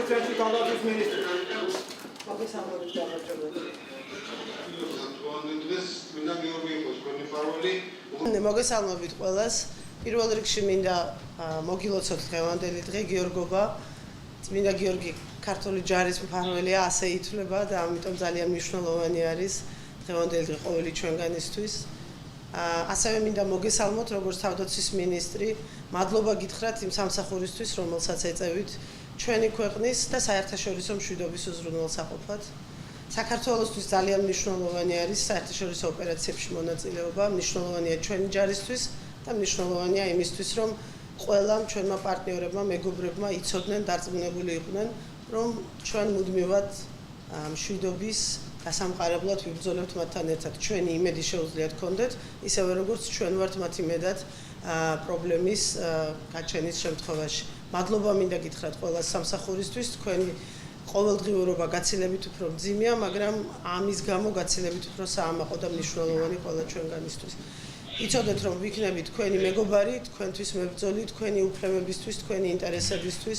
ცენტრის თავდაცვის მინისტრი. მოგესალმებით გამარჯობა. მოგესალმებით ყველას. პირველ რიგში მინდა მოგილოცოთ დღევანდელი დღე გიორგობა. წმინდა გიორგი ქართული ჯარის მფარველია, ასე ითვლება და ამიტომ ძალიან მნიშვნელოვანი არის დღევანდელი დღე ყოველი ჩვენგანისთვის. ასევე მინდა მოგესალმოთ როგორც თავდაცვის მინისტრი, მადლობა გითხრათ იმ სამსახურისთვის, რომელსაც ეწევით ჩვენი ქვეყნის და საერთაშორისო მშვიდობის უზრუნველსაყოფად. საქართველოსთვის ძალიან მნიშვნელოვანი არის საერთაშორისო ოპერაციებში მონაწილეობა, მნიშვნელოვანია ჩვენი ჯარისთვის და მნიშვნელოვანია იმისთვის, რომ ყველა ჩვენმა პარტნიორებმა, მეგობრებმა იცოდნენ, დარწმუნებული იყვნენ, რომ ჩვენ მუდმივად მშვიდობის გასამყარებლად ვიბრძოლებთ მათთან ერთად. ჩვენი იმედი შეუძლიათ გქონდეთ, ისევე როგორც ჩვენ ვართ მათ იმედად პრობლემის გაჩენის შემთხვევაში. მადლობა მინდა გითხრათ ყველა სამსახურისთვის, თქვენი ყოველდღიურობა გაცილებით უფრო მძიმეა, მაგრამ ამის გამო გაცილებით უფრო საამაყო და მნიშვნელოვანი ყველა ჩვენგანისთვის. იცოდეთ, რომ ვიქნებით თქვენი მეგობარი, თქვენთვის მებრძოლი, თქვენი უფლებებისთვის, თქვენი ინტერესებისთვის,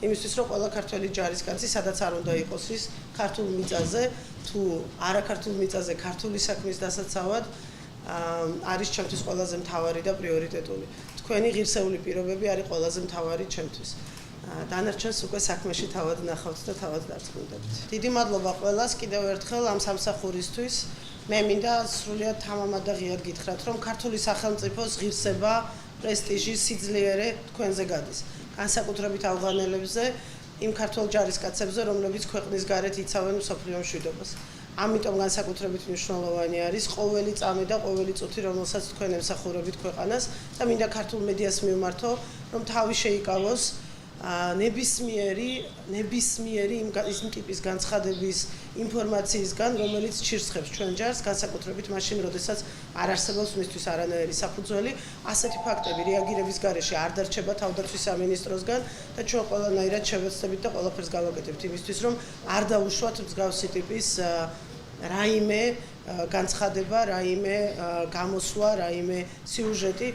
იმისთვის, რომ ყველა ქართველი ჯარისკაცი, სადაც არ უნდა იყოს ის ქართულ მიწაზე, თუ არა ქართულ მიწაზე, ქართული საქმის დასაცავად არის ჩემთვის ყველაზე მთავარი და პრიორიტეტული. თქვენი ღირსეული პირობები არის ყველაზე მთავარი ჩემთვის. დანარჩენს უკვე საქმეში თავად ნახავთ და თავად დარწმუნდებით. დიდი მადლობა ყველას კიდევ ერთხელ ამ სამსახურისთვის. მე მინდა სრულიად თამამად და ღიად გითხრათ, რომ ქართული სახელმწიფოს ღირსება, პრესტიჟი, სიძლიერე თქვენზე გადის. განსაკუთრებით ავღანელებზე, იმ ქართულ ჯარისკაცებზე, რომლებიც ქვეყნის გარეთ იცავენ მსოფლიო მშვიდობას. ამიტომ განსაკუთრებით მნიშვნელოვანი არის ყოველი წამი და ყოველი წუთი, რომელსაც თქვენ ემსახურებით ქვეყანას და მინდა ქართულ მედიას მივმართო, რომ თავი შეიკავოს ნებისმიერი იმ ტიპის განცხადების ინფორმაციისგან, რომელიც ჩირსხებს ჩვენ ჯარს, განსაკუთრებით მაშინ, როდესაც არ არსებობს მისთვის არანაირი საფუძველი. ასეთი ფაქტები რეაგირების გარეშე არ დარჩება თავდაცვის სამინისტროსგან და ჩვენ ყველანაირად შევეცდებით და ყველაფერს გავაკეთებთ იმისთვის, რომ არ დაუშვათ მსგავსი ტიპის რაიმე განცხადება, რაიმე გამოსვლა, რაიმე სიუჟეტი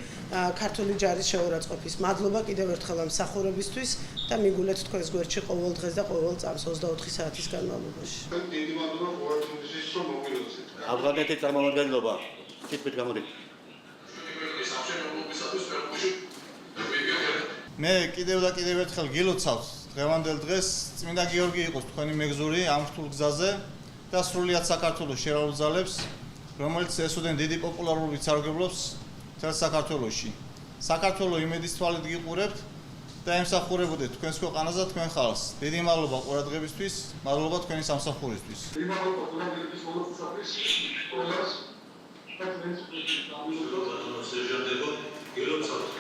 ქართული ჯარის შეურაცხყოფის. მადლობა კიდევ ერთხელ ამ მსახურებისთვის და მიგულეთ თქვენს გვერდში ყოველ დღეს და ყოველ წამს 24 საათის განმავლობაში. დიდი მადლობა ყოველთვის რომ მოგილოცეთ. ავღანეთის წარმომადგენლობა, თითქმის გამოდი. მე კიდევ ერთხელ გილოცავთ დღევანდელ დღეს წმინდა გიორგი იყოს თქვენი მეგზური ამ რთულ გზაზე და სრულიად საქართველოს შერაულ ძალებს, რომელიც ესოდენ დიდი პოპულარობით სარგებლობს მთელ საქართველოში. საქართველო იმედის თვალით გიყურებთ და ემსახურებოდეთ თქვენს ქვეყანას და თქვენ ხალხს. დიდი მადლობა ყურადღებისთვის, მადლობა თქვენი სამსახურისთვის. დიდი მადლობა ყველაფერთვის მოგწაფის ყველას და თქვენს სერჟანტებო გილოცავთ.